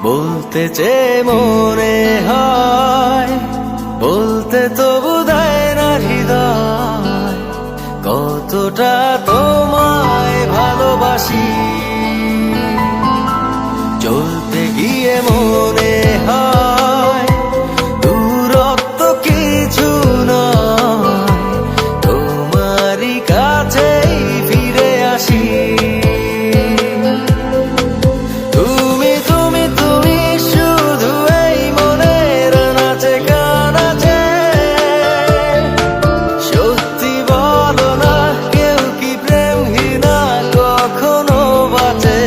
বলতে চেয়ে মনে হয়, বলতে তবু দেয় না হৃদয়, কতটা তোমায় ভালোবাসি। চলতে গিয়ে মনে হয় দূরত্ব কিছু নয়, তোমারই কাছেই ফিরে আসি। তুমি তুমি তুমি শুধু এই মনের নাচে গানাচে, সত্যি বলো না কেউ কি প্রেমহীনা কখনো বাঁচে?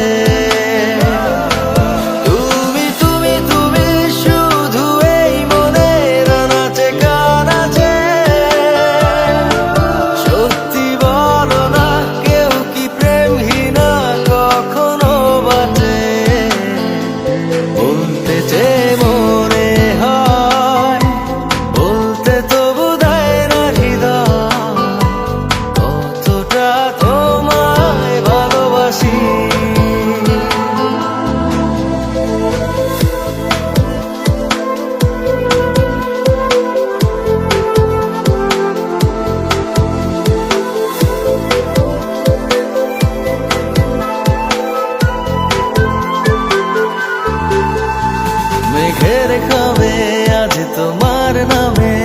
তুমি তুমি তুমি শুধু এই মনের নাচে গানাচে, সত্যি বলো না কেউ কি প্রেমহীনা কখনো বাঁচে? বলতে চেয়ে মনে হয়, বলতে তবু দেয় না হৃদয়, কতটা তোমায় ভালোবাসি। মেঘের খামে আজ তোমার নামে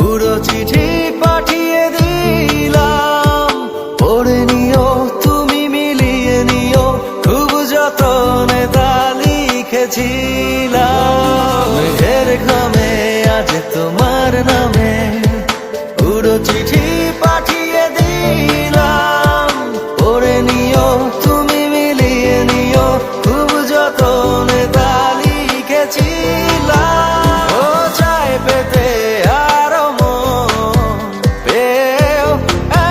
উড়ো চিঠি পাঠিয়ে দিলাম, পড়ে নিও তুমি মিলিয়ে নিও, খুব যতনে তা লিখেছিলাম। মেঘের খামে আজ তোমার নামে উড়ো চিঠি পাঠিয়ে দিলাম, পড়ে নিও তুমি মিলিয়ে নিও, খুব যতনে তা লিখেছিলাম। ও চায় পেতে আরো মন পেও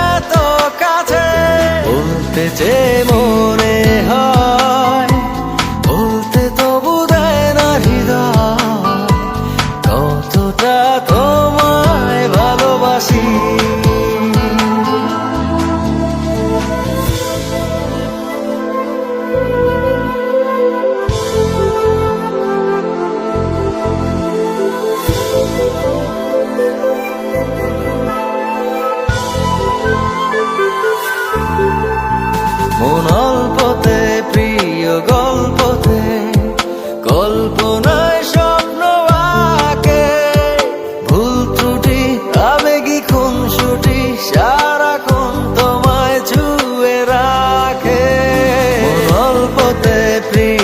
এত কাছে, বলতে চেয়ে মনে হয়, বলতে তবু দেয় না হৃদয়, কতটা তোমায় ভালোবাসি। মন অল্পতে প্রিয় গল্পতে, কল্পনায় স্বপ্ন আঁকে, ভুল ত্রুটি আবেগী খুনসুটি সারাক্ষণ তোমায় ছুঁয়ে রাখে। মন অল্পতে প্রিয়